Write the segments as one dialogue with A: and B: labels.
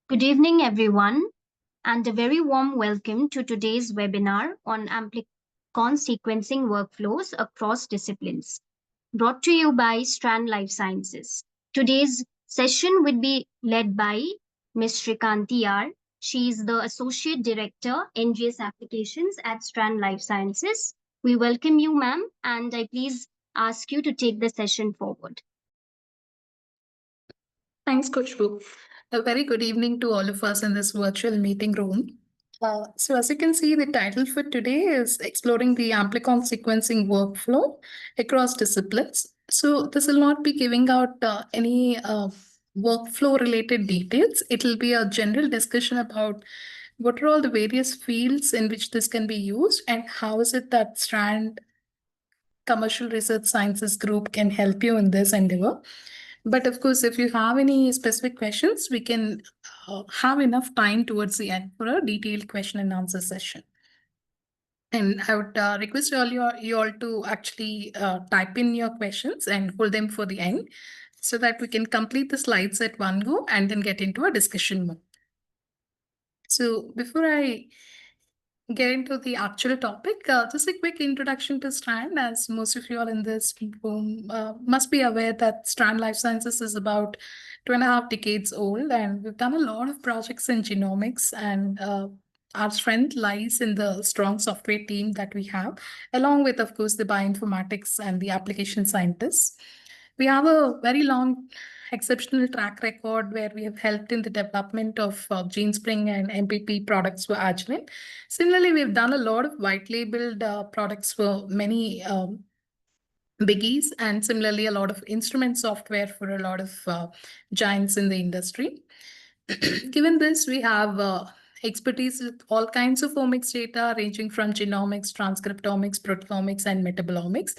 A: Good evening, everyone, and a very warm welcome to today's webinar on Amplicon sequencing workflows across disciplines, brought to you by Strand Life Sciences. Today's session will be led by Ms. Srikanti R. She is the Associate Director, NGS Applications at Strand Life Sciences. We welcome you, ma'am, and I please ask you to take the session forward.
B: Thanks, Coach Boo. A very good evening to all of us in this virtual meeting room. So as you can see, the title for today is Exploring the Amplicon Sequencing Workflow Across Disciplines. So this will not be giving out any workflow related details. It will be a general discussion about what are all the various fields in which this can be used and how is it that Strand Commercial Research Sciences Group can help you in this endeavor. But of course, if you have any specific questions, we can have enough time towards the end for a detailed question and answer session. And I would request you all to actually type in your questions and hold them for the end so that we can complete the slides at one go and then get into a discussion mode. So before I get into the actual topic, just a quick introduction to Strand, as most of you all in this room must be aware that Strand Life Sciences is about 2.5 decades old, and we've done a lot of projects in genomics, and our strength lies in the strong software team that we have, along with, of course, the bioinformatics and the application scientists. We have a very long exceptional track record where we have helped in the development of GeneSpring and MPP products for Agilent. Similarly, we've done a lot of white labeled products for many biggies, and similarly, a lot of instrument software for a lot of giants in the industry. Given this, we have expertise with all kinds of omics data, ranging from genomics, transcriptomics, proteomics, and metabolomics.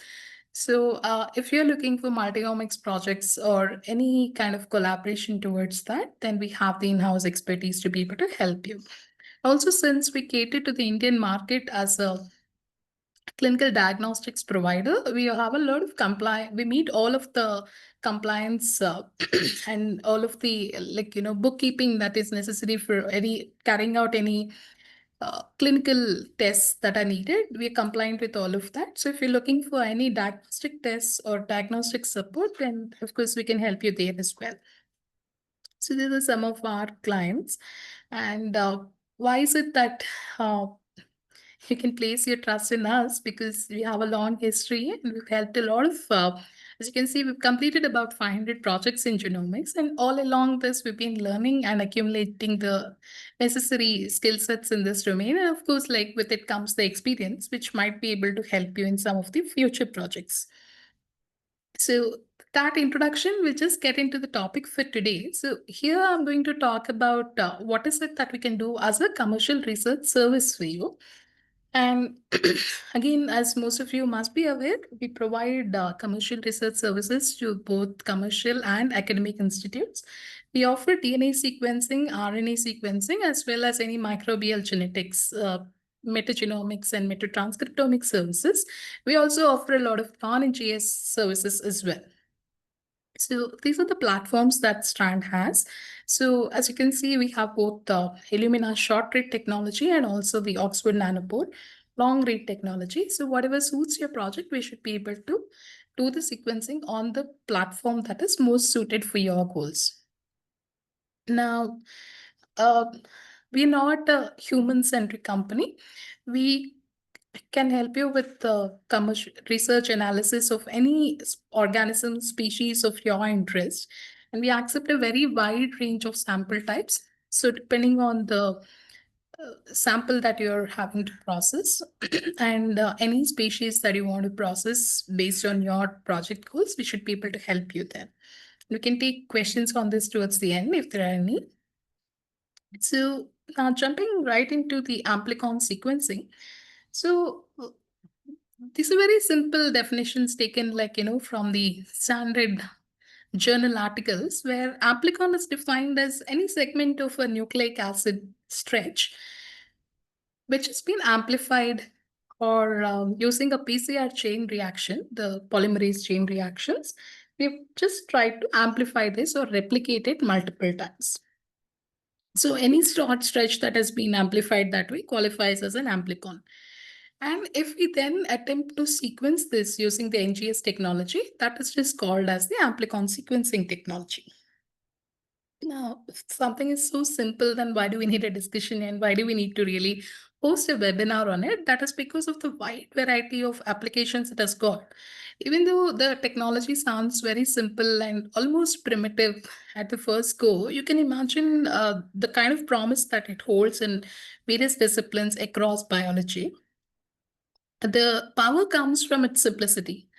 B: So if you're looking for multi-omics projects or any kind of collaboration towards that, then we have the in-house expertise to be able to help you. Also, since we cater to the Indian market as a clinical diagnostics provider, we have a lot of compliance. We meet all of the compliance and all of the bookkeeping that is necessary for any carrying out any clinical tests that are needed. We are compliant with all of that. So if you're looking for any diagnostic tests or diagnostic support, then of course we can help you there as well. So these are some of our clients. And why is it that you can place your trust in us? Because we have a long history and we've helped a lot of, as you can see, we've completed about 500 projects in genomics. And all along this, we've been learning and accumulating the necessary skill sets in this domain. And of course, like with it comes the experience, which might be able to help you in some of the future projects. So that introduction, we'll just get into the topic for today. So here I'm going to talk about what is it that we can do as a commercial research service for you. And again, as most of you must be aware, we provide commercial research services to both commercial and academic institutes. We offer DNA sequencing, RNA sequencing, as well as any microbial genetics, metagenomics, and metatranscriptomic services. We also offer a lot of non-NGS services as well. So these are the platforms that Strand has. So as you can see, we have both the Illumina short read technology and also the Oxford Nanopore long read technology. So whatever suits your project, we should be able to do the sequencing on the platform that is most suited for your goals. Now, we're not a human-centric company. We can help you with the commercial research analysis of any organism species of your interest. And we accept a very wide range of sample types. So depending on the sample that you're having to process and any species that you want to process based on your project goals, we should be able to help you there. We can take questions on this towards the end if there are any. So now jumping right into the Amplicon sequencing. So these are very simple definitions taken from the standard journal articles, where Amplicon is defined as any segment of a nucleic acid stretch which has been amplified or using a PCR chain reaction, the polymerase chain reactions. We've just tried to amplify this or replicate it multiple times. So any short stretch that has been amplified that way qualifies as an amplicon. And if we then attempt to sequence this using the NGS technology, that is just called as the amplicon sequencing technology. Now, if something is so simple, then why do we need a discussion and why do we need to really host a webinar on it? That is because of the wide variety of applications it has got. Even though the technology sounds very simple and almost primitive at the first go, you can imagine the kind of promise that it holds in various disciplines across biology. The power comes from its simplicity.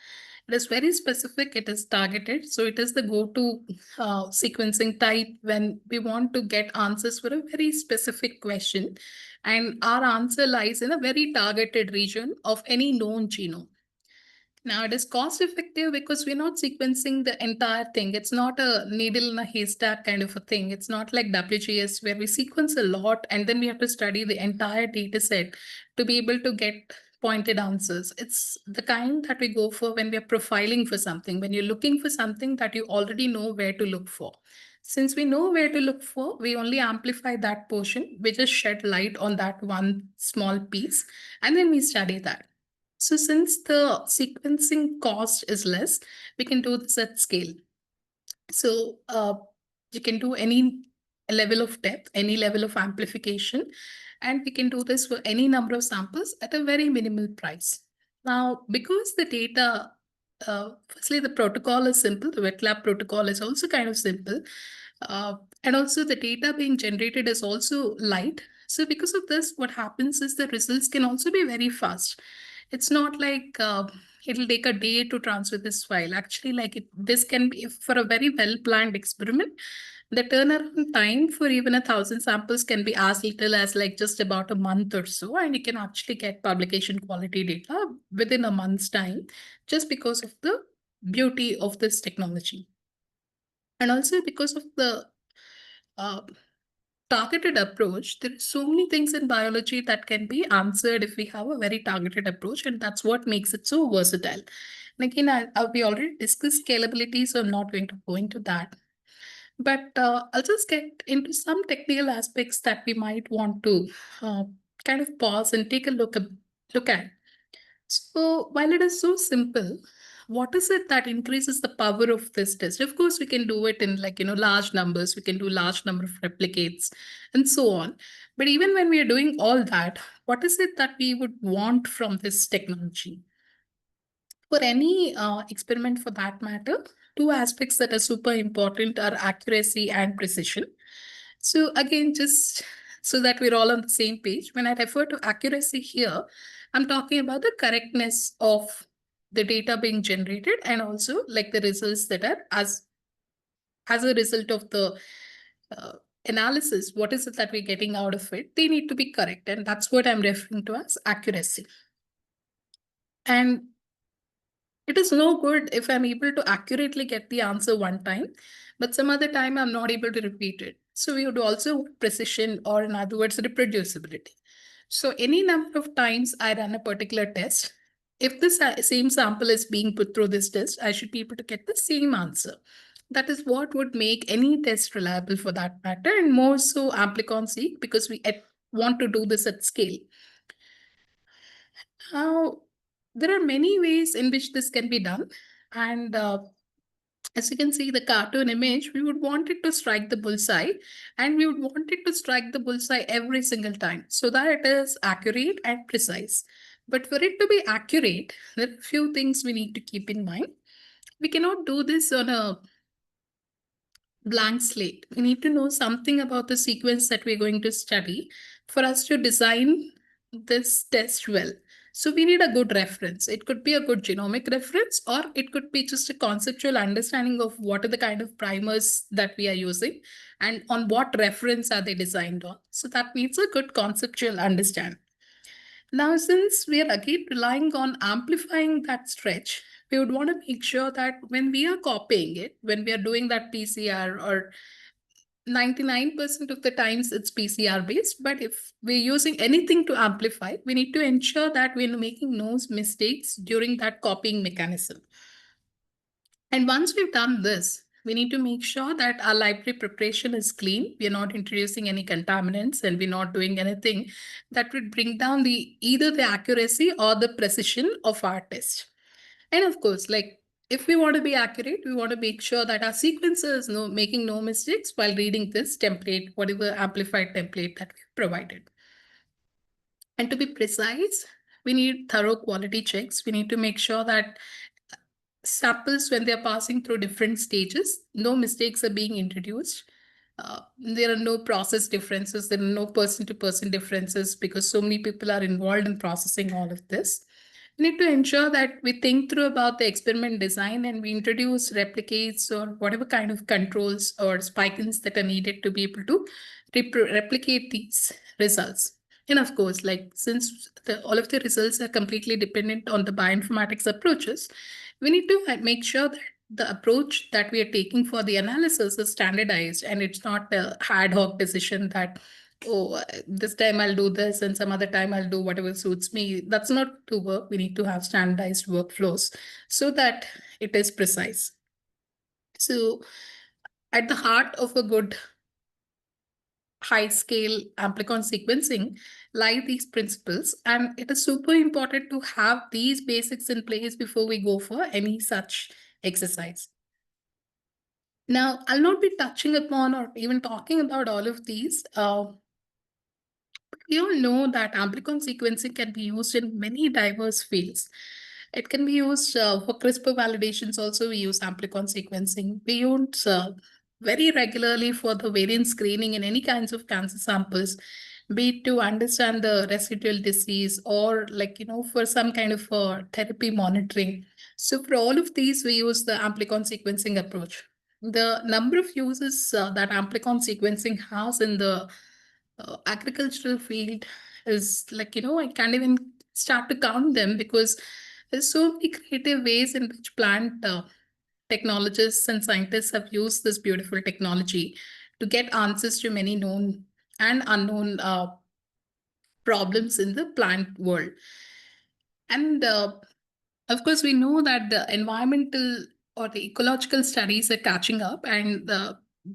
B: It is very specific, it is targeted. So it is the go-to sequencing type when we want to get answers for a very specific question. And our answer lies in a very targeted region of any known genome. Now it is cost effective because we're not sequencing the entire thing. It's not a needle in a haystack kind of a thing. It's not like WGS where we sequence a lot and then we have to study the entire data set to be able to get pointed answers. It's the kind that we go for when we are profiling for something, when you're looking for something that you already know where to look for. Since we know where to look for, we only amplify that portion. We just shed light on that one small piece and then we study that. So since the sequencing cost is less, we can do this at scale. So you can do any level of depth, any level of amplification, and we can do this for any number of samples at a very minimal price. Now, because the data, firstly, the protocol is simple, the wet lab protocol is also kind of simple, and also the data being generated is also light. So because of this, what happens is the results can also be very fast. It's not like it'll take a day to transfer this file. Actually, this can be for a very well planned experiment. The turnaround time for even 1,000 samples can be as little as like just about a month or so, and you can actually get publication quality data within a month's time just because of the beauty of this technology. And also because of the uh, targeted approach, there are so many things in biology that can be answered if we have a very targeted approach, and that's what makes it so versatile. And again, we already discussed scalability, so I'm not going to go into that. But I'll just get into some technical aspects that we might want to uh, kind of pause and take a look at. So while it is so simple, what is it that increases the power of this test? Of course, we can do it in large numbers. We can do large number of replicates and so on. But even when we are doing all that, what is it that we would want from this technology? For any experiment for that matter, two aspects that are super important are accuracy and precision. So again, just so that we're all on the same page, when I refer to accuracy here, I'm talking about the correctness of the data being generated and also like the results that are as a result of the uh, analysis, what is it that we're getting out of it? They need to be correct. And that's what I'm referring to as accuracy. And it is no good if I'm able to accurately get the answer one time, but some other time I'm not able to repeat it. So we would also want precision, or in other words, reproducibility. So any number of times I run a particular test, if the same sample is being put through this test, I should be able to get the same answer. That is what would make any test reliable for that matter, and more so Amplicon Seek because we want to do this at scale. Now, there are many ways in which this can be done. And as you can see, the cartoon image, we would want it to strike the bullseye, and we would want it to strike the bullseye every single time so that it is accurate and precise. But for it to be accurate, there are a few things we need to keep in mind. We cannot do this on a blank slate. We need to know something about the sequence that we're going to study for us to design this test well. So we need a good reference. It could be a good genomic reference, or it could be just a conceptual understanding of what are the kind of primers that we are using and on what reference are they designed on. So that needs a good conceptual understanding. Now, since we are again relying on amplifying that stretch, we would want to make sure that when we are copying it, when we are doing that PCR, or 99% of the times it's PCR based, but if we're using anything to amplify, we need to ensure that we're making no mistakes during that copying mechanism. And once we've done this, We need to make sure that our library preparation is clean. We are not introducing any contaminants, and we're not doing anything that would bring down the either the accuracy or the precision of our test. And of course, like if we want to be accurate, we want to make sure that our sequencer is making no mistakes while reading this template, whatever amplified template that we've provided. And to be precise, we need thorough quality checks. We need to make sure that samples, when they're passing through different stages, no mistakes are being introduced. There are no process differences, there are no person to person differences, because so many people are involved in processing all of this. We need to ensure that we think through about the experiment design, and we introduce replicates or whatever kind of controls or spikins that are needed to be able to replicate these results. And of course, like since all of the results are completely dependent on the bioinformatics approaches, we need to make sure that the approach that we are taking for the analysis is standardized, and it's not a ad hoc decision that, oh, this time I'll do this and some other time I'll do whatever suits me. That's not to work. We need to have standardized workflows so that it is precise. So, at the heart of a good high scale amplicon sequencing lie these principles, and it is super important to have these basics in place before we go for any such exercise. Now, I'll not be touching upon or even talking about all of these. We all know that amplicon sequencing can be used in many diverse fields. It can be used for CRISPR validations. Also, we use amplicon sequencing. We use very regularly for the variant screening in any kinds of cancer samples, be it to understand the residual disease or for some kind of therapy monitoring. So for all of these, we use the amplicon sequencing approach. The number of uses that amplicon sequencing has in the agricultural field is I can't even start to count them, because there's so many creative ways in which plant technologists and scientists have used this beautiful technology to get answers to many known and unknown problems in the plant world. And of course, we know that the environmental or the ecological studies are catching up, and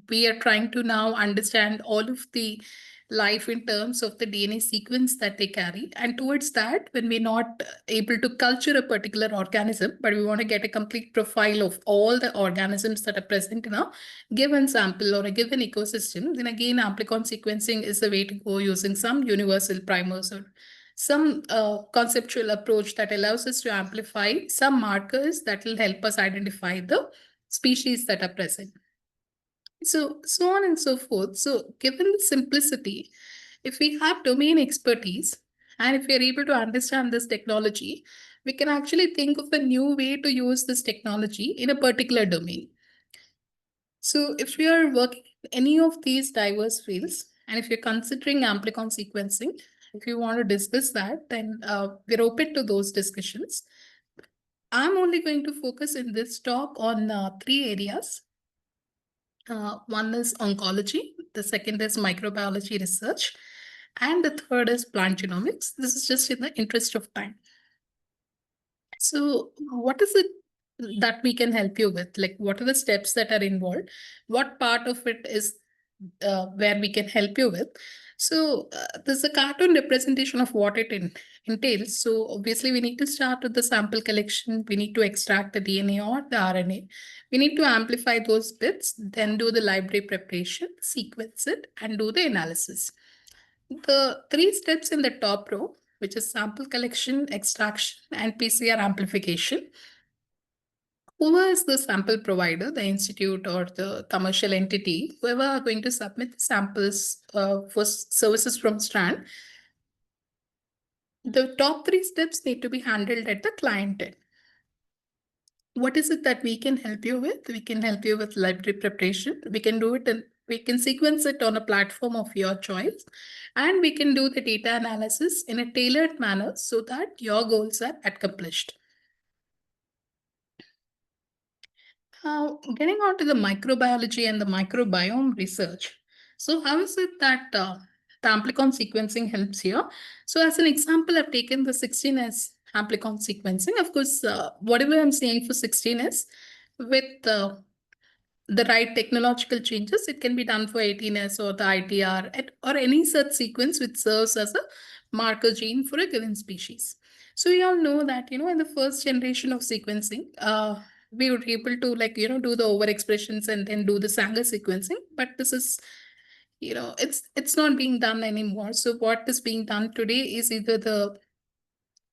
B: we are trying to now understand all of the life in terms of the DNA sequence that they carry. And towards that, when we're not able to culture a particular organism, but we want to get a complete profile of all the organisms that are present in a given sample or a given ecosystem, then again, amplicon sequencing is the way to go, using some universal primers or some conceptual approach that allows us to amplify some markers that will help us identify the species that are present. So on and so forth. So given the simplicity, if we have domain expertise and if we are able to understand this technology, we can actually think of a new way to use this technology in a particular domain. So if we are working in any of these diverse fields, and if you're considering amplicon sequencing, if you want to discuss that, then we're open to those discussions. I'm only going to focus in this talk on three areas. One is oncology, the second is microbiology research, and the third is plant genomics. This is just in the interest of time. So, what is it that we can help you with? Like, what are the steps that are involved? What part of it is where we can help you with? So, there's a cartoon representation of what it entails. So, obviously, we need to start with the sample collection. We need to extract the DNA or the RNA. We need to amplify those bits, then do the library preparation, sequence it, and do the analysis. The three steps in the top row, which is sample collection, extraction, and PCR amplification. Whoever is the sample provider, the institute or the commercial entity, whoever are going to submit the samples for services from Strand, the top three steps need to be handled at the client end. What is it that we can help you with? We can help you with library preparation. We can do it and we can sequence it on a platform of your choice. And we can do the data analysis in a tailored manner so that your goals are accomplished. Now, getting on to the microbiology and the microbiome research. So, how is it that the amplicon sequencing helps here? So, as an example, I've taken the 16S amplicon sequencing. Of course, whatever I'm saying for 16S with the right technological changes, it can be done for 18S or the ITR or any such sequence which serves as a marker gene for a given species. So we all know that, in the first generation of sequencing, we were able to do the overexpressions and then do the Sanger sequencing. But this is, it's not being done anymore. So what is being done today is either the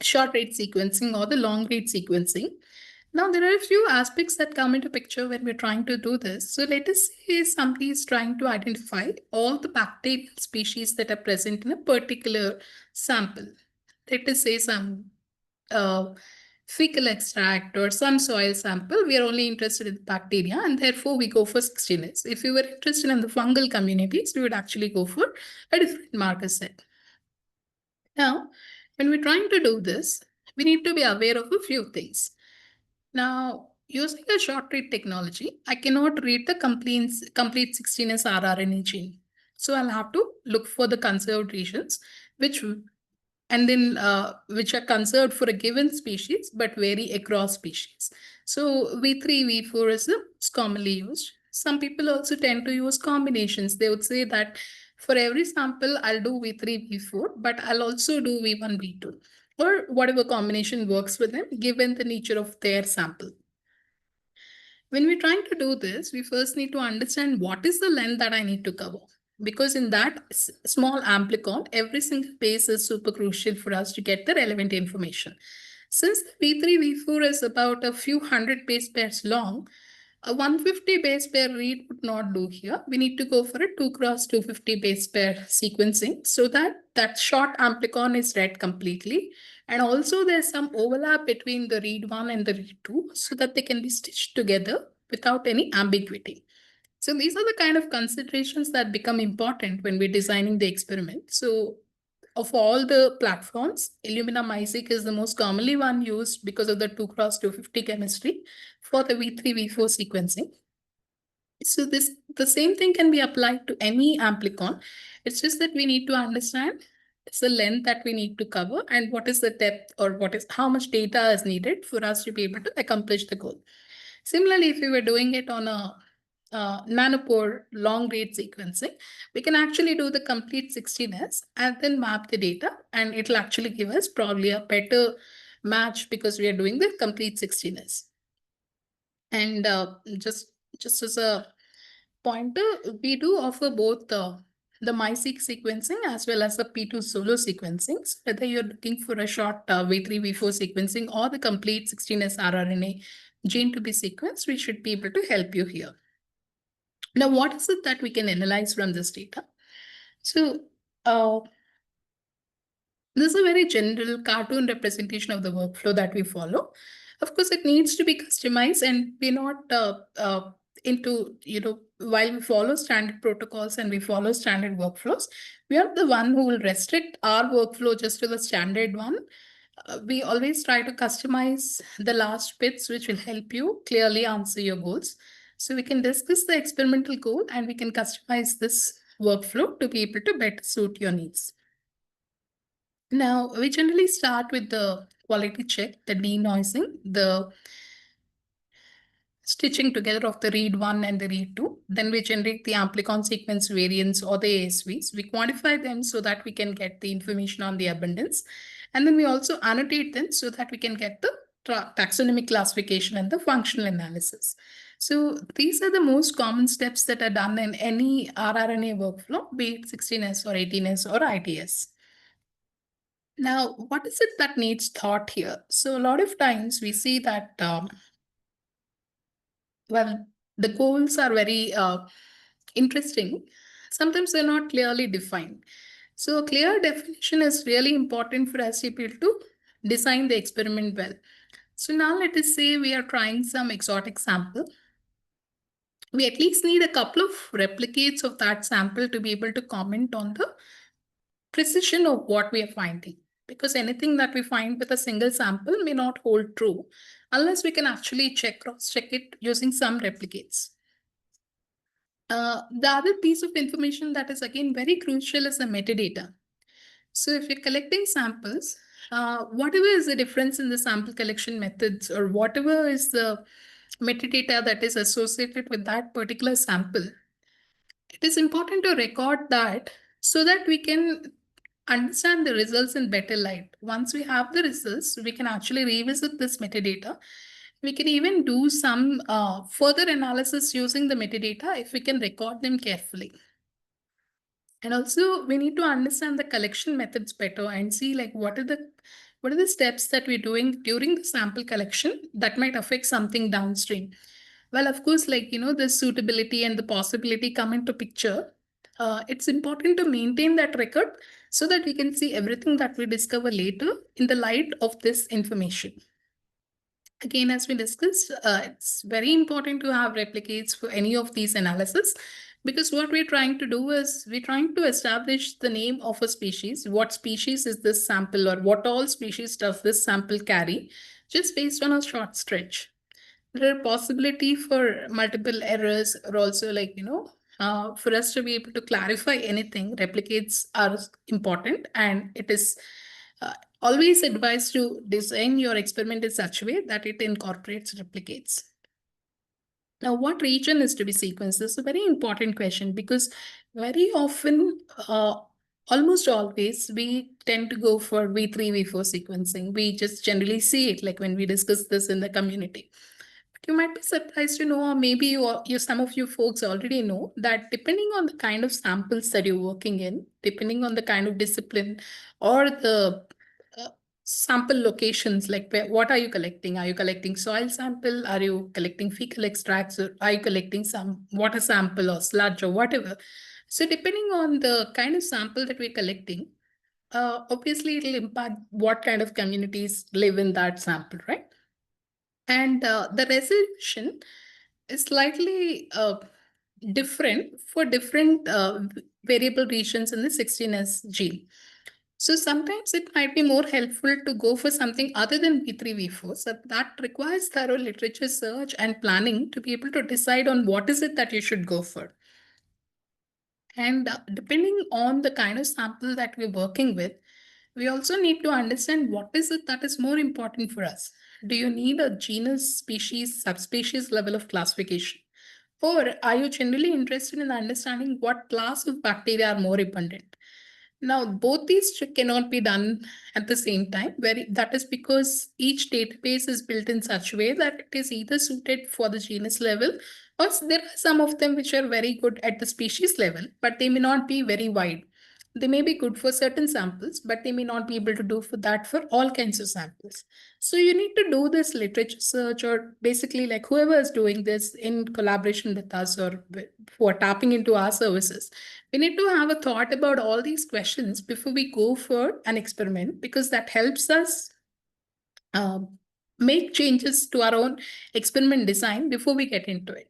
B: short rate sequencing or the long rate sequencing. Now, there are a few aspects that come into picture when we're trying to do this. So let us say somebody is trying to identify all the bacterial species that are present in a particular sample. Let us say some fecal extract or some soil sample. We are only interested in the bacteria, and therefore we go for 16S. If we were interested in the fungal communities, we would actually go for a different marker set. Now, when we're trying to do this, we need to be aware of a few things. Now, using a short read technology, I cannot read the complete 16S rRNA gene. So I'll have to look for the conserved regions, which and then which are conserved for a given species but vary across species. So V3, V4 is commonly used. Some people also tend to use combinations. They would say that for every sample, I'll do V3, V4, but I'll also do V1, V2, or whatever combination works for them given the nature of their sample. When we're trying to do this, we first need to understand what is the length that I need to cover. Because in that small amplicon, every single base is super crucial for us to get the relevant information. Since the V3, V4 is about a few hundred base pairs long, a 150 base pair read would not do here. We need to go for a 2 cross 250 base pair sequencing so that that short amplicon is read completely. And also there's some overlap between the read 1 and the read 2 so that they can be stitched together without any ambiguity. So these are the kind of considerations that become important when we're designing the experiment. So of all the platforms, Illumina MySeq is the most commonly one used because of the 2 cross 250 chemistry for the V3, V4 sequencing. So the same thing can be applied to any amplicon. It's just that we need to understand it's the length that we need to cover and what is the depth or how much data is needed for us to be able to accomplish the goal. Similarly, if we were doing it on a nanopore long rate sequencing, we can actually do the complete 16S and then map the data, and it'll actually give us probably a better match because we are doing the complete 16S. And just as a pointer, we do offer both the MySeq sequencing as well as the P2 solo sequencing. So whether you're looking for a short V3, V4 sequencing or the complete 16S rRNA gene to be sequenced, we should be able to help you here. Now, what is it that we can analyze from this data? So this is a very general cartoon representation of the workflow that we follow. Of course, it needs to be customized, and we're not into, while we follow standard protocols and we follow standard workflows, we are the one who will restrict our workflow just to the standard one. We always try to customize the last bits, which will help you clearly answer your goals. So we can discuss the experimental goal and we can customize this workflow to be able to better suit your needs. Now, we generally start with the quality check, the denoising, the stitching together of the read 1 and the read 2. Then we generate the amplicon sequence variants or the ASVs. We quantify them so that we can get the information on the abundance. And then we also annotate them so that we can get the taxonomic classification and the functional analysis. So these are the most common steps that are done in any rRNA workflow, be it 16S or 18S or ITS. Now, what is it that needs thought here? So a lot of times we see that, well, the goals are very interesting. Sometimes they're not clearly defined. So a clear definition is really important for us to be able to design the experiment well. So now let us say we are trying some exotic sample. We at least need a couple of replicates of that sample to be able to comment on the precision of what we are finding. Because anything that we find with a single sample may not hold true unless we can actually cross-check it using some replicates. The other piece of information that is again very crucial is the metadata. So if you're collecting samples, whatever is the difference in the sample collection methods or whatever is the metadata that is associated with that particular sample, it is important to record that so that we can understand the results in better light. Once we have the results, we can actually revisit this metadata. We can even do some further analysis using the metadata if we can record them carefully. And also we need to understand the collection methods better and see like what are the steps that we're doing during the sample collection that might affect something downstream. Well, of course, the suitability and the possibility come into picture. It's important to maintain that record so that we can see everything that we discover later in the light of this information. Again, as we discussed, it's very important to have replicates for any of these analysis, because what we're trying to do is we're trying to establish the name of a species. What species is this sample, or what all species does this sample carry, just based on a short stretch. There are possibility for multiple errors, or also for us to be able to clarify anything, replicates are important, and it is uh, always advised to design your experiment in such a way that it incorporates replicates. Now, what region is to be sequenced? This is a very important question, because very often, almost always, we tend to go for V3, V4 sequencing. We just generally see it like when we discuss this in the community. You might be surprised to know, or maybe some of you folks already know, that depending on the kind of samples that you're working in, depending on the kind of discipline or the uh, sample locations, like what are you collecting? Are you collecting soil sample? Are you collecting fecal extracts? Or are you collecting some water sample or sludge or whatever? So depending on the kind of sample that we're collecting, obviously it'll impact what kind of communities live in that sample, right? And the resolution is slightly different for different variable regions in the 16S gene. So sometimes it might be more helpful to go for something other than V3, V4. So that requires thorough literature search and planning to be able to decide on what is it that you should go for. And depending on the kind of sample that we're working with, we also need to understand what is it that is more important for us. Do you need a genus, species, subspecies level of classification? Or are you generally interested in understanding what class of bacteria are more abundant? Now, both these cannot be done at the same time. That is because each database is built in such a way that it is either suited for the genus level, or there are some of them which are very good at the species level, but they may not be very wide. They may be good for certain samples, but they may not be able to do for that for all kinds of samples. So you need to do this literature search, or basically like whoever is doing this in collaboration with us, or who are tapping into our services, we need to have a thought about all these questions before we go for an experiment, because that helps us make changes to our own experiment design before we get into it.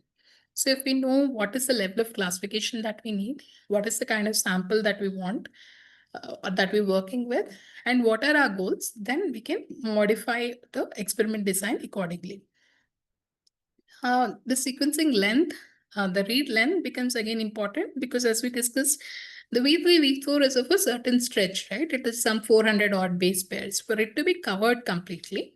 B: So if we know what is the level of classification that we need, what is the kind of sample that we want, or that we're working with, and what are our goals, then we can modify the experiment design accordingly. The sequencing length, the read length becomes again important, because as we discussed, the V3, V4 is of a certain stretch, right? It is some 400 odd base pairs. For it to be covered completely,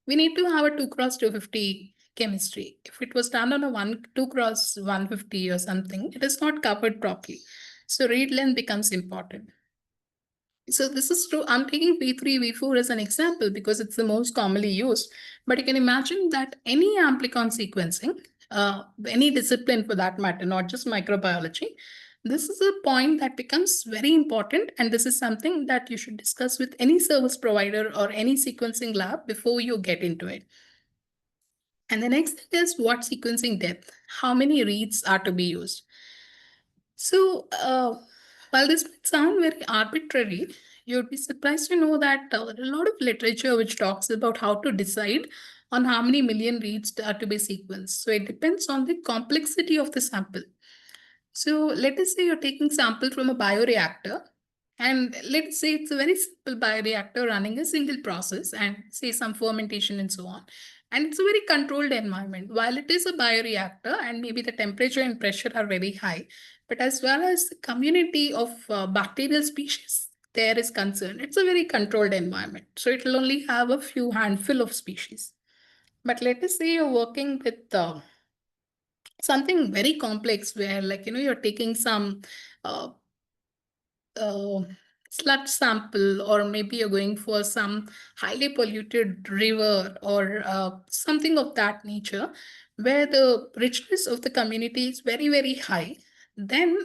B: we need to have a 2 cross 250 chemistry. If it was done on a 2 cross 150 or something, it is not covered properly. So read length becomes important. So this is true. I'm taking V3, V4 as an example because it's the most commonly used. But you can imagine that any amplicon sequencing, any discipline for that matter, not just microbiology, this is a point that becomes very important. And this is something that you should discuss with any service provider or any sequencing lab before you get into it. And the next thing is what sequencing depth, how many reads are to be used. So, while this might sound very arbitrary, you'd be surprised to know that there are a lot of literature which talks about how to decide on how many million reads are to be sequenced. So it depends on the complexity of the sample. So let us say you're taking sample from a bioreactor, and let's say it's a very simple bioreactor running a single process and say some fermentation and so on. And it's a very controlled environment. While it is a bioreactor and maybe the temperature and pressure are very high, but as well as the community of bacterial species there is concerned, it's a very controlled environment. So it will only have a few handful of species. But let us say you're working with something very complex where, like, you're taking some uh, uh, sludge sample, or maybe you're going for some highly polluted river, or something of that nature, where the richness of the community is very, very high. Then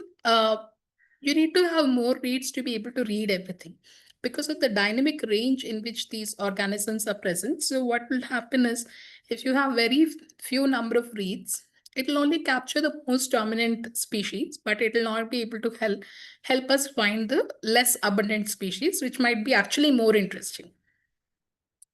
B: you need to have more reads to be able to read everything, because of the dynamic range in which these organisms are present. So what will happen is, if you have very few number of reads, it will only capture the most dominant species, but it will not be able to help us find the less abundant species, which might be actually more interesting.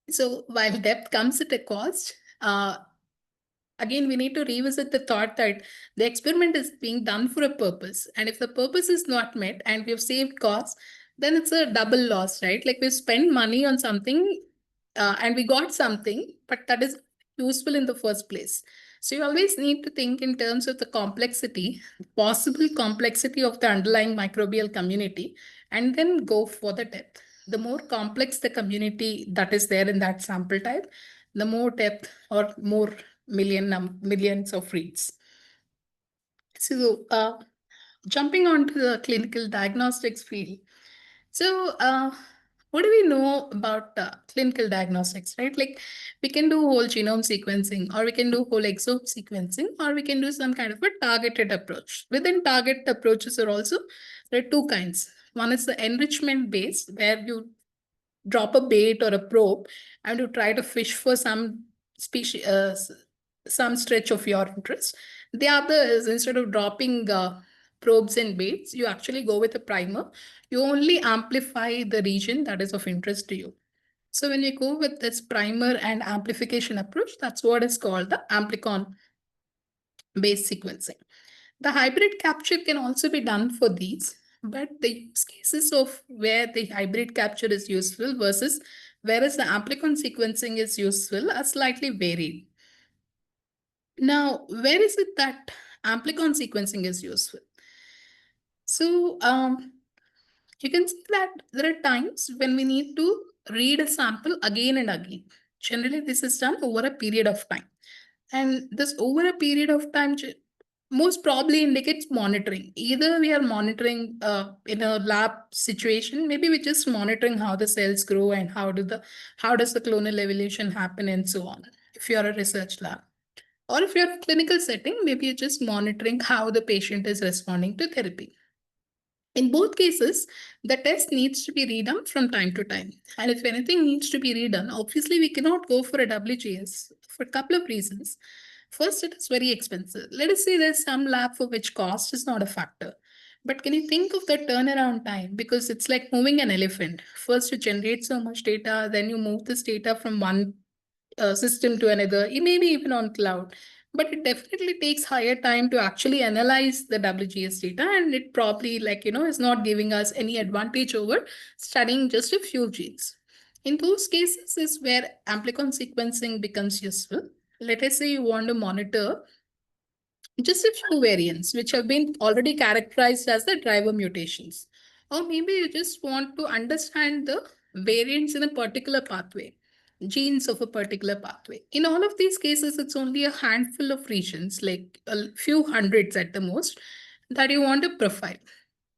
B: So while depth comes at a cost, again, we need to revisit the thought that the experiment is being done for a purpose. And if the purpose is not met and we've saved costs, then it's a double loss, right? Like, we spent money on something and we got something, but that is useful in the first place. So you always need to think in terms of the complexity, possible complexity of the underlying microbial community, and then go for the depth. The more complex the community that is there in that sample type, the more depth or more millions of reads. So, jumping onto the clinical diagnostics field. So, what do we know about clinical diagnostics, right? Like, we can do whole genome sequencing, or we can do whole exome sequencing, or we can do some kind of a targeted approach. Within target approaches are also, there are two kinds. One is the enrichment based, where you drop a bait or a probe and you try to fish for some species, some stretch of your interest. The other is, instead of dropping probes and baits, you actually go with a primer. You only amplify the region that is of interest to you. So when you go with this primer and amplification approach, that's what is called the Amplicon based sequencing. The hybrid capture can also be done for these, but the use cases of where the hybrid capture is useful versus whereas the amplicon sequencing is useful are slightly varied. Now, where is it that amplicon sequencing is useful? So, you can see that there are times when we need to read a sample again and again. Generally, this is done over a period of time. And this over a period of time most probably indicates monitoring. Either we are monitoring in a lab situation, maybe we're just monitoring how the cells grow and how does the clonal evolution happen and so on. If you're a research lab, or if you're a clinical setting, maybe you're just monitoring how the patient is responding to therapy. In both cases, the test needs to be redone from time to time. And if anything needs to be redone, obviously we cannot go for a WGS for a couple of reasons. First, it is very expensive. Let us say there's some lab for which cost is not a factor. But can you think of the turnaround time? Because it's like moving an elephant. First, you generate so much data, then you move this data from one system to another, maybe even on cloud. But it definitely takes higher time to actually analyze the WGS data, and it probably, like, is not giving us any advantage over studying just a few genes. In those cases is where amplicon sequencing becomes useful. Let us say you want to monitor just a few variants which have been already characterized as the driver mutations. Or maybe you just want to understand the variants in a particular pathway, genes of a particular pathway. In all of these cases, it's only a handful of regions, like a few hundreds at the most, that you want to profile.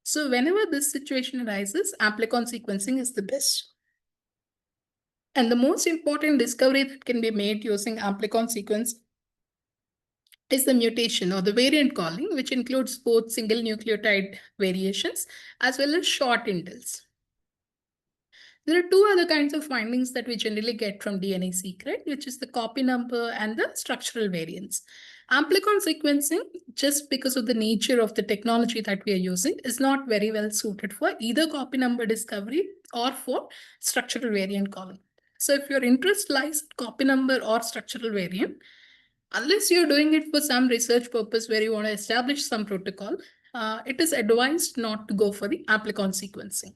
B: So whenever this situation arises, amplicon sequencing is the best. And the most important discovery that can be made using amplicon sequence is the mutation or the variant calling, which includes both single nucleotide variations as well as short intels. There are two other kinds of findings that we generally get from DNA secret, which is the copy number and the structural variants. Amplicon sequencing, just because of the nature of the technology that we are using, is not very well suited for either copy number discovery or for structural variant calling. So if your interest lies in copy number or structural variant, unless you're doing it for some research purpose where you want to establish some protocol, it is advised not to go for the amplicon sequencing.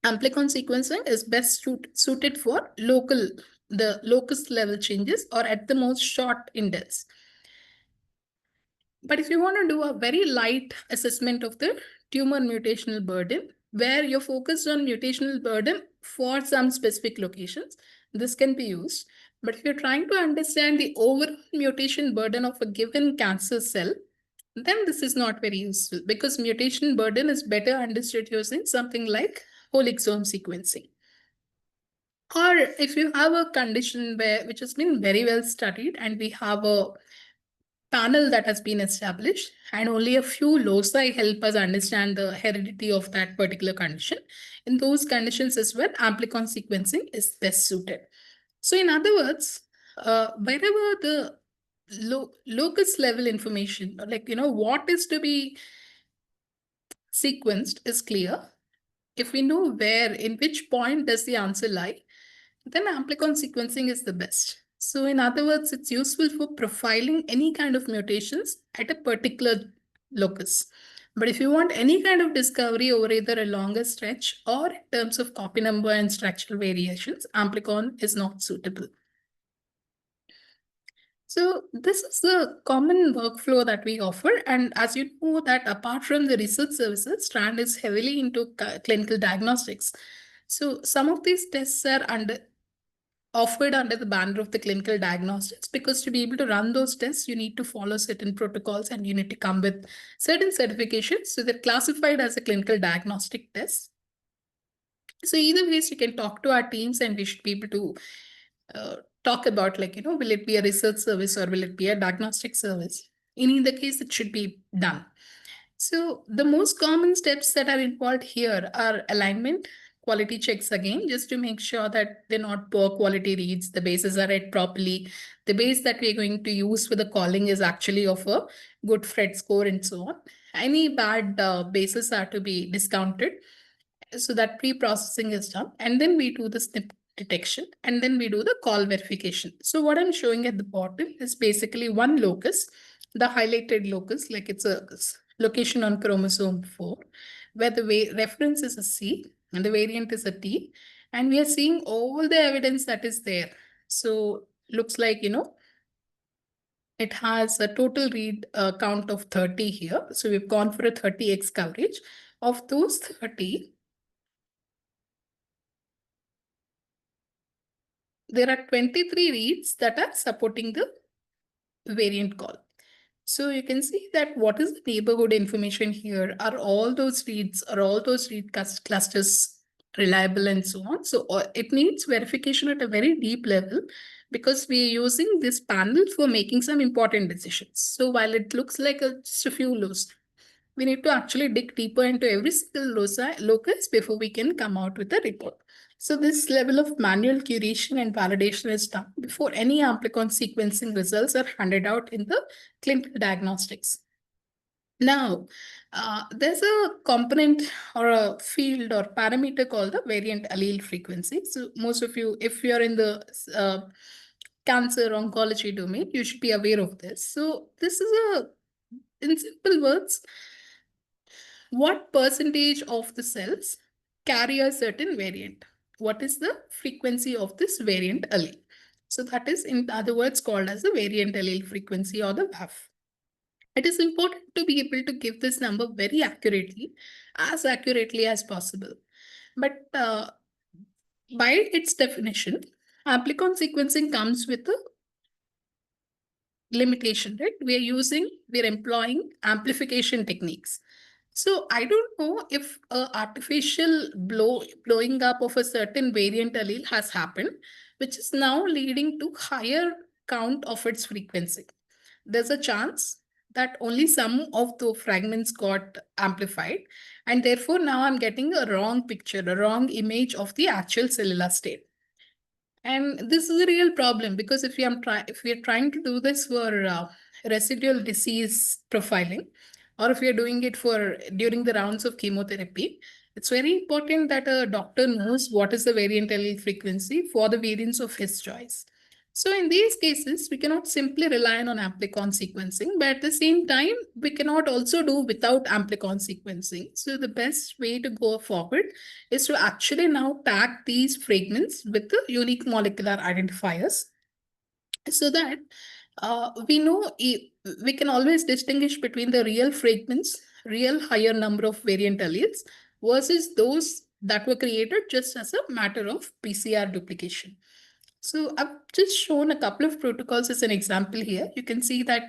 B: Amplicon sequencing is best suited for the locus level changes, or at the most short indels. But if you want to do a very light assessment of the tumor mutational burden, where you're focused on mutational burden for some specific locations, this can be used. But if you're trying to understand the overall mutation burden of a given cancer cell, then this is not very useful because mutation burden is better understood using something like whole exome sequencing. Or if you have a condition which has been very well studied and we have a panel that has been established and only a few loci help us understand the heredity of that particular condition, in those conditions as well, amplicon sequencing is best suited. So in other words, wherever the locus level information, like what is to be sequenced is clear, if we know where, in which point does the answer lie, then amplicon sequencing is the best. So in other words, it's useful for profiling any kind of mutations at a particular locus. But if you want any kind of discovery over either a longer stretch or in terms of copy number and structural variations, amplicon is not suitable. So this is the common workflow that we offer. And as you know that apart from the research services, Strand is heavily into clinical diagnostics. So some of these tests are offered under the banner of the clinical diagnostics because to be able to run those tests, you need to follow certain protocols and you need to come with certain certifications. So they're classified as a clinical diagnostic test. So either ways, you can talk to our teams and we should be able to talk about will it be a research service or will it be a diagnostic service? In either case, it should be done. So the most common steps that are involved here are alignment, quality checks again, just to make sure that they're not poor quality reads, the bases are read properly, the base that we're going to use for the calling is actually of a good Fred score and so on. Any bad bases are to be discounted so that pre-processing is done, and then we do the SNP detection, and then we do the call verification. So what I'm showing at the bottom is basically one locus, the highlighted locus, like it's a location on chromosome 4, where the reference is a C and the variant is a T, and we are seeing all the evidence that is there. So looks like it has a total read count of 30 here. So we've gone for a 30x coverage. Of those 30, there are 23 reads that are supporting the variant call. So you can see that what is the neighborhood information here? Are all those reads, are all those read clusters reliable and so on? So it needs verification at a very deep level because we are using this panel for making some important decisions. So while it looks like just a few loci, we need to actually dig deeper into every single locus before we can come out with a report. So this level of manual curation and validation is done before any amplicon sequencing results are handed out in the clinical diagnostics. Now, there's a component or a field or parameter called the variant allele frequency. So most of you, if you're in the cancer oncology domain, you should be aware of this. So this is in simple words, what percentage of the cells carry a certain variant? What is the frequency of this variant allele? So that is, in other words, called as the variant allele frequency or the VAF. It is important to be able to give this number very accurately, as accurately as possible. But by its definition, amplicon sequencing comes with a limitation, right? We're employing amplification techniques. So I don't know if artificial blowing up of a certain variant allele has happened, which is now leading to higher count of its frequency. There's a chance that only some of the fragments got amplified, and therefore now I'm getting a wrong picture, a wrong image of the actual cellular state. And this is a real problem because if we are trying to do this for residual disease profiling, or if we are doing it for during the rounds of chemotherapy, it's very important that a doctor knows what is the variant allele frequency for the variants of his choice. So in these cases, we cannot simply rely on amplicon sequencing, but at the same time, we cannot also do without amplicon sequencing. So the best way to go forward is to actually now tag these fragments with the unique molecular identifiers so that we know we can always distinguish between the real fragments, real higher number of variant alleles versus those that were created just as a matter of PCR duplication. So I've just shown a couple of protocols as an example here. You can see that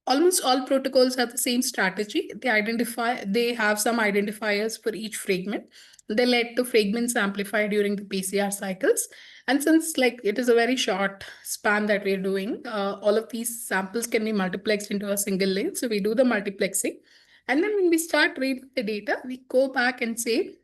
B: almost all protocols have the same strategy. They have some identifiers for each fragment. They let the fragments amplify during the PCR cycles. And since like it is a very short span that we're doing, all of these samples can be multiplexed into a single lane. So we do the multiplexing. And then when we start reading the data, we go back and say,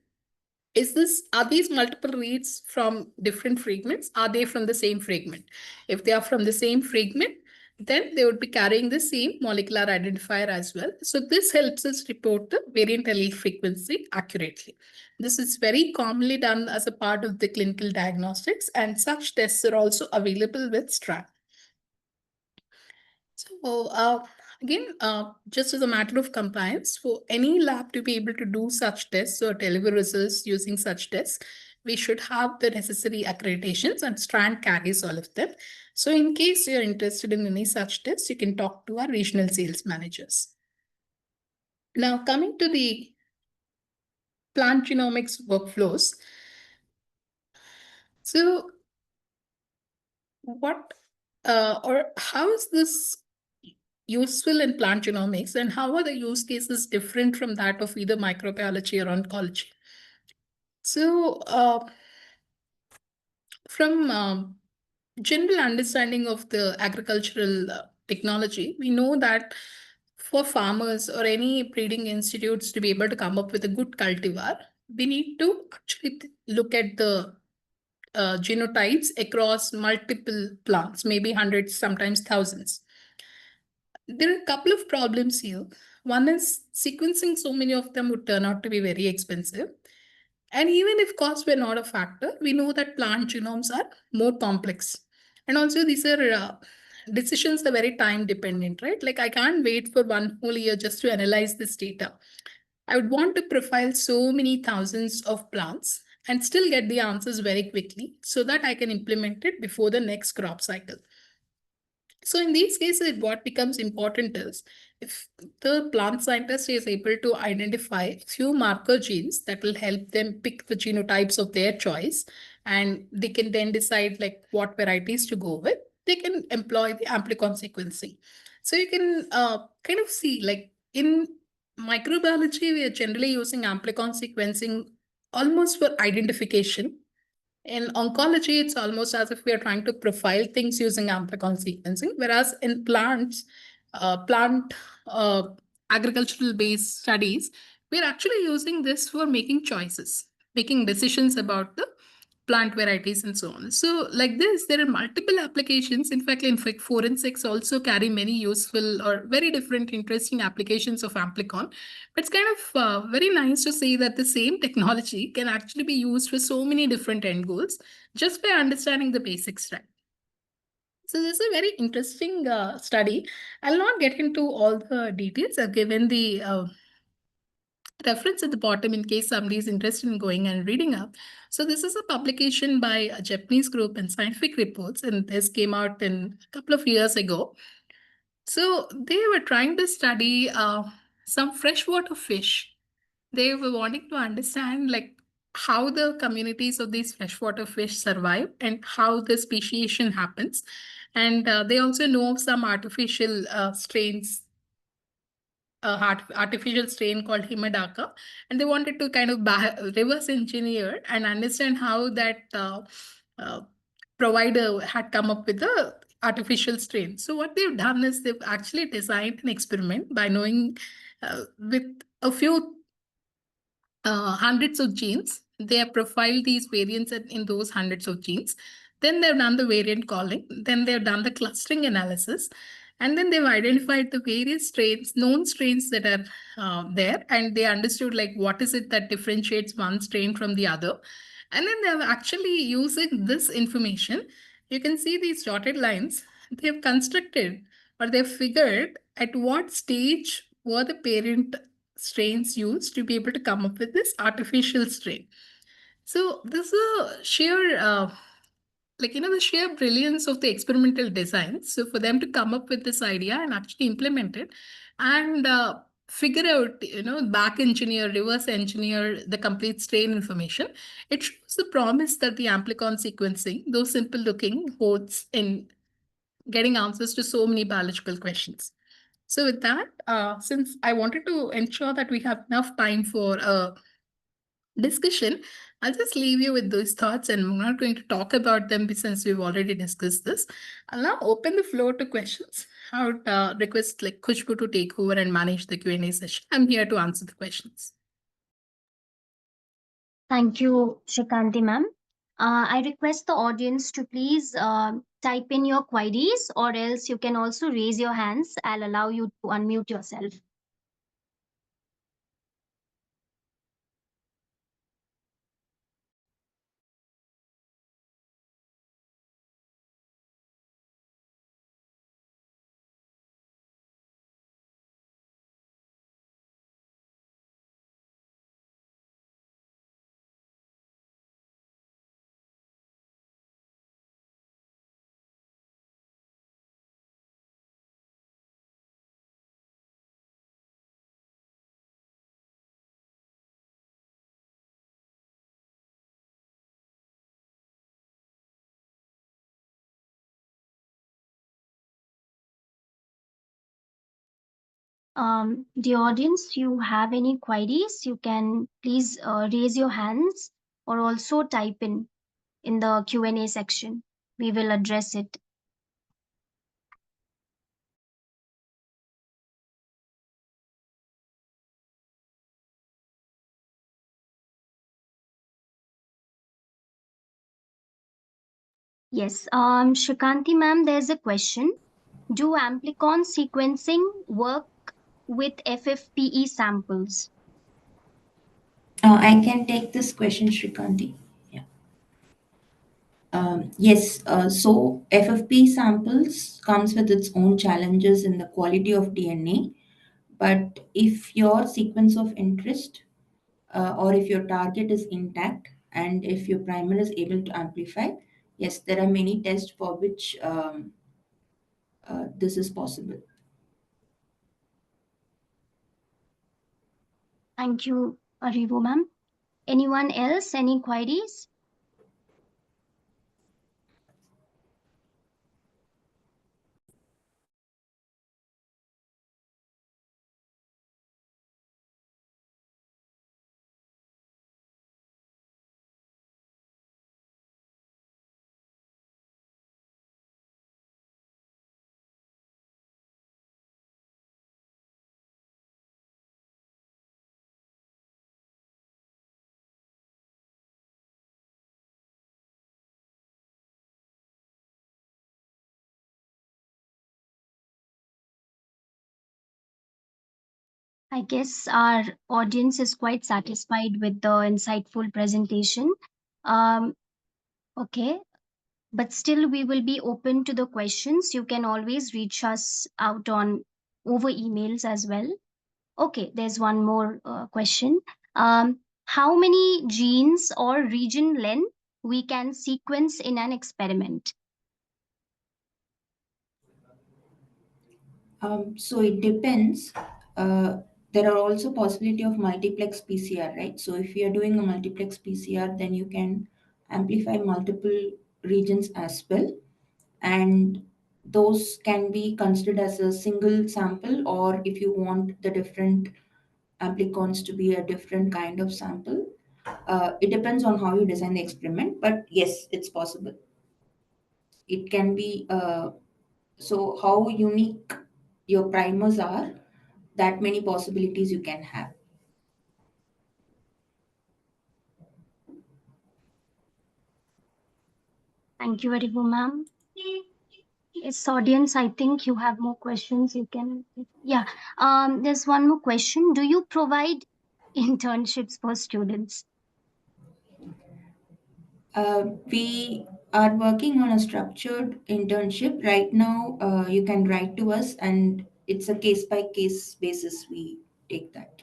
B: are these multiple reads from different fragments? Are they from the same fragment? If they are from the same fragment, then they would be carrying the same molecular identifier as well. So this helps us report the variant allele frequency accurately. This is very commonly done as a part of the clinical diagnostics, and such tests are also available with Strand. So just as a matter of compliance, for any lab to be able to do such tests or deliver results using such tests, we should have the necessary accreditations, and Strand carries all of them. So in case you're interested in any such tests, you can talk to our regional sales managers. Now, coming to the plant genomics workflows. So what or how is this useful in plant genomics, and how are the use cases different from that of either microbiology or oncology? So, from general understanding of the agricultural technology, we know that for farmers or any breeding institutes to be able to come up with a good cultivar, we need to actually look at the genotypes across multiple plants, maybe hundreds, sometimes thousands. There are a couple of problems here. One is sequencing so many of them would turn out to be very expensive. And even if costs were not a factor, we know that plant genomes are more complex. And also, these are decisions are very time dependent, right? Like, I can't wait for one whole year just to analyze this data. I would want to profile so many thousands of plants and still get the answers very quickly so that I can implement it before the next crop cycle. So in these cases, what becomes important is if the plant scientist is able to identify few marker genes that will help them pick the genotypes of their choice, and they can then decide like what varieties to go with, they can employ the amplicon sequencing. So you can kind of see like in microbiology, we are generally using amplicon sequencing almost for identification. In oncology, it's almost as if we are trying to profile things using amplicon sequencing, whereas in plant agricultural based studies, we're actually using this for making choices, making decisions about the plant varieties and so on. So, like this, there are multiple applications. In fact, forensics also carry many useful or very different, interesting applications of Amplicon. But it's kind of very nice to see that the same technology can actually be used for so many different end goals just by understanding the basics, right? So this is a very interesting study. I'll not get into all the details. I've given the reference at the bottom in case somebody is interested in going and reading up. So this is a publication by a Japanese group in Scientific Reports, and this came out in a couple of years ago. So they were trying to study some freshwater fish. They were wanting to understand like how the communities of these freshwater fish survive and how the speciation happens. And they also know of some artificial strains, artificial strain called Himadaka, and they wanted to kind of reverse engineer and understand how that uh, provider had come up with the artificial strain. So what they've done is they've actually designed an experiment by knowing with a few hundreds of genes. They have profiled these variants in those hundreds of genes. Then they've done the variant calling. Then they've done the clustering analysis. And then they've identified the various strains, known strains that are there. And they understood like what is it that differentiates one strain from the other. And then they're actually using this information. You can see these dotted lines. They've constructed or they've figured at what stage were the parent strains used to be able to come up with this artificial strain. So this is a sheer, the sheer brilliance of the experimental design. So for them to come up with this idea and actually implement it, and figure out, back engineer, reverse engineer the complete strain information. It shows the promise that the amplicon sequencing, though simple looking, holds in getting answers to so many biological questions. So with that, since I wanted to ensure that we have enough time for a discussion, I'll just leave you with those thoughts and we're not going to talk about them since we've already discussed this. I'll now open the floor to questions. I would request like Khushbu to take over and manage the Q&A session. I'm here to answer the questions.
A: Thank you, Shikanti ma'am. I request the audience to please type in your queries, or else you can also raise your hands. I'll allow you to unmute yourself. The audience, you have any queries, you can please raise your hands or also type in the Q&A section. We will address it. Yes, Shikanti ma'am, there's a question. Do amplicon sequencing work with FFPE samples?
C: I can take this question, Srikanti. Yeah. Yes, so FFP samples comes with its own challenges in the quality of DNA. But if your sequence of interest or if your target is intact and if your primer is able to amplify, yes, there are many tests for which this is possible.
A: Thank you, Arivu ma'am. Anyone else? Any queries? I guess our audience is quite satisfied with the insightful presentation. Um, okay, but still we will be open to the questions. You can always reach us out on over emails as well. Okay, there's one more question. How many genes or region length we can sequence in an experiment?
C: So it depends. There are also possibility of multiplex PCR, right? So if you are doing a multiplex PCR, then you can amplify multiple regions as well, and those can be considered as a single sample, or if you want the different amplicons to be a different kind of sample. It depends on how you design the experiment, but yes, it's possible. It can be so how unique your primers are, that many possibilities you can have.
A: Thank you very much, ma'am. Yes, audience, I think you have more questions. You can, yeah. There's one more question. Do you provide internships for students?
C: We are working on a structured internship right now. You can write to us, and it's a case by case basis. We take that.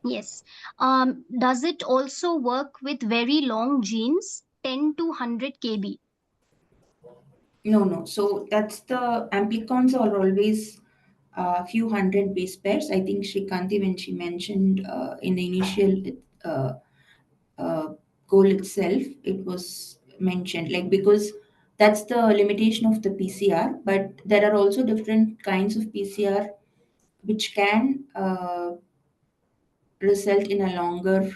A: Yes. Does it also work with very long genes, 10 to 100 kb?
C: No, no. So that's the amplicons are always a few hundred base pairs. I think Srikanti, when she mentioned in the initial uh, uh, goal itself, it was mentioned like because that's the limitation of the PCR. But there are also different kinds of PCR which can result in a longer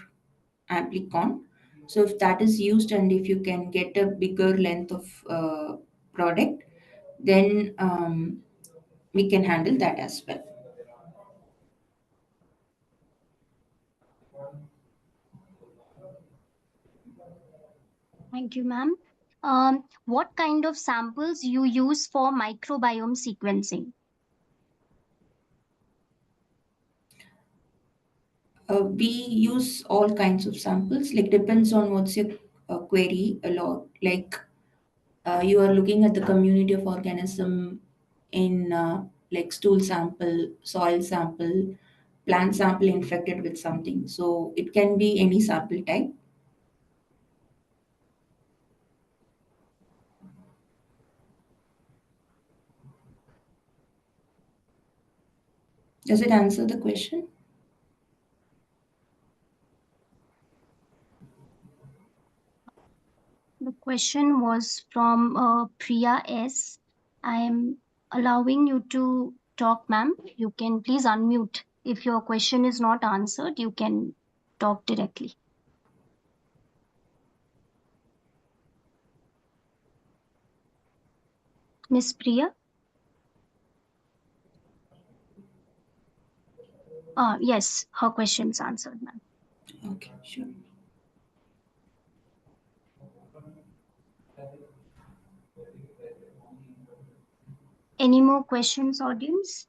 C: amplicon. So if that is used and if you can get a bigger length of product, then we can handle that as well.
A: Thank you, ma'am. What kind of samples you use for microbiome sequencing?
C: We use all kinds of samples, like depends on what's your query a lot. Like you are looking at the community of organism in like stool sample, soil sample, plant sample infected with something. So it can be any sample type. Does it answer the question?
A: The question was from Priya S. I am allowing you to talk, ma'am. You can please unmute. If your question is not answered, you can talk directly. Miss Priya? Yes, her question's answered, ma'am.
C: Okay, sure.
A: Any more questions, audience?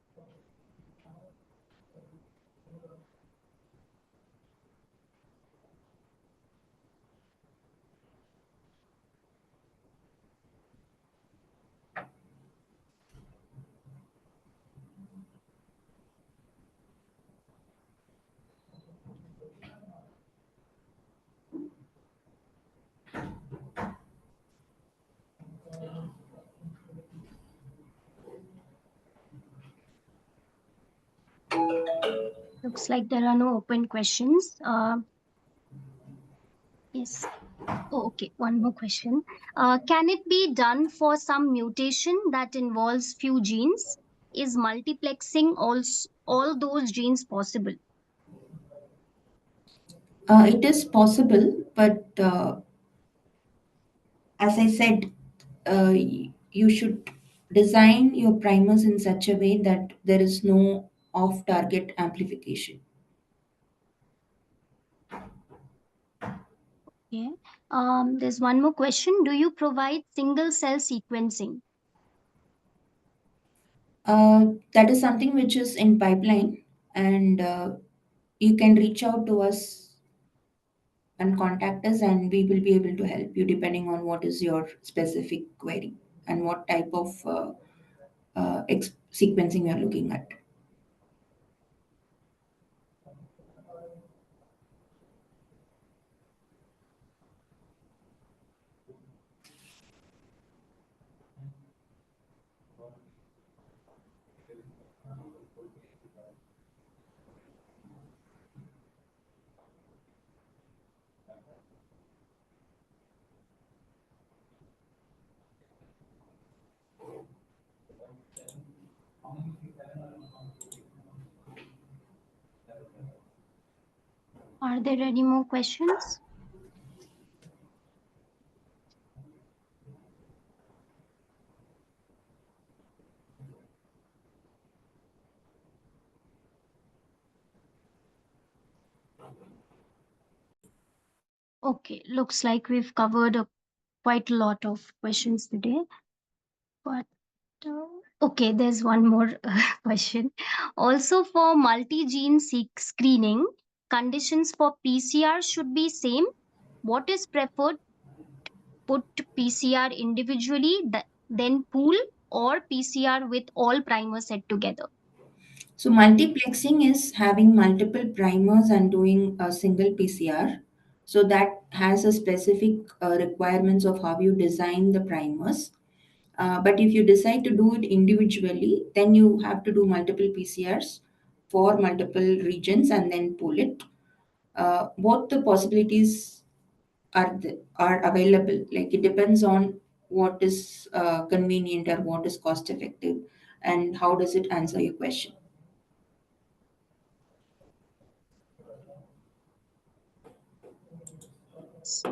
A: Looks like there are no open questions. Yes. Oh, okay, one more question. Can it be done for some mutation that involves few genes? Is multiplexing all those genes possible?
C: It is possible, but as I said, you should design your primers in such a way that there is no off target amplification.
A: Okay. There's one more question. Do you provide single cell sequencing?
C: That is something which is in pipeline, and you can reach out to us and contact us, and we will be able to help you depending on what is your specific query and what type of sequencing you're looking at.
A: Are there any more questions? Okay, looks like we've covered quite a lot of questions today. But okay, there's one more question. Also, for multi-gene screening, conditions for PCR should be same. What is preferred? Put PCR individually, then pool, or PCR with all primers set together?
C: So multiplexing is having multiple primers and doing a single PCR. So that has a specific requirements of how you design the primers. But if you decide to do it individually, then you have to do multiple PCRs for multiple regions and then pull it. Both the possibilities are available. Like it depends on what is convenient or what is cost effective, and how does it answer your question.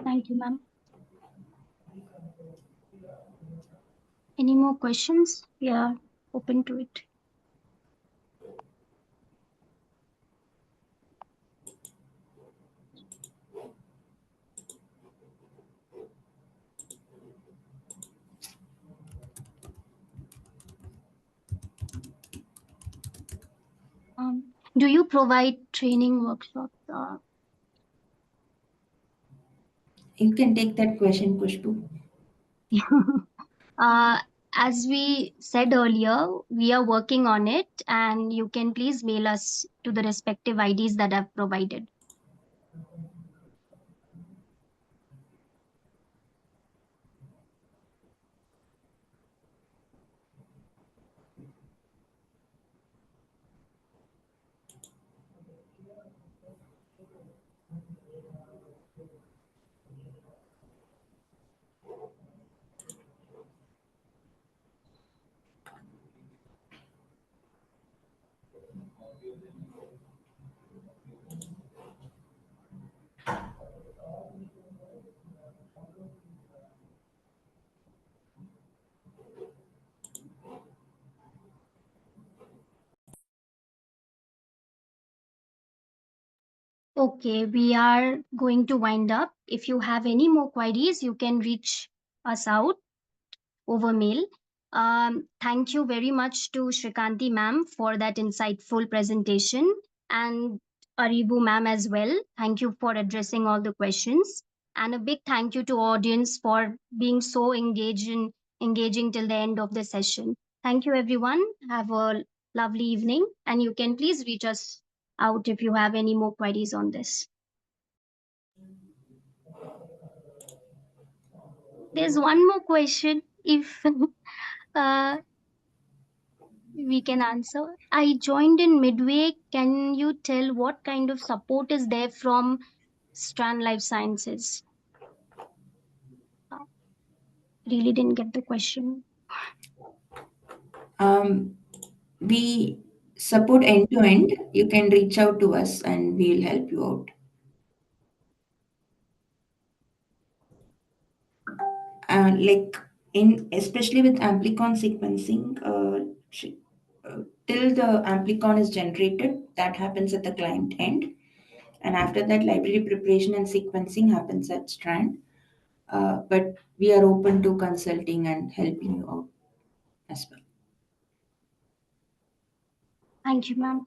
A: Thank you, ma'am. Any more questions? We are open to it. Do you provide training workshops?
C: You can take that question, Kushbu.
A: uh, as we said earlier, we are working on it, and you can please mail us to the respective IDs that I've provided. Okay, we are going to wind up. If you have any more queries, you can reach us out over mail. Thank you very much to Shrikanti ma'am for that insightful presentation, and Aribu ma'am as well. Thank you for addressing all the questions. And a big thank you to audience for being so engaging till the end of the session. Thank you everyone. Have a lovely evening, and you can please reach us out if you have any more queries on this. There's one more question if uh, we can answer. I joined in midway. Can you tell what kind of support is there from Strand Life Sciences? Uh, Really didn't get the question.
C: Um, we support end to end. You can reach out to us and we'll help you out. Like in especially with Amplicon sequencing, till the Amplicon is generated, that happens at the client end, and after that, library preparation and sequencing happens at Strand. But we are open to consulting and helping you out as well.
A: Thank you, ma'am.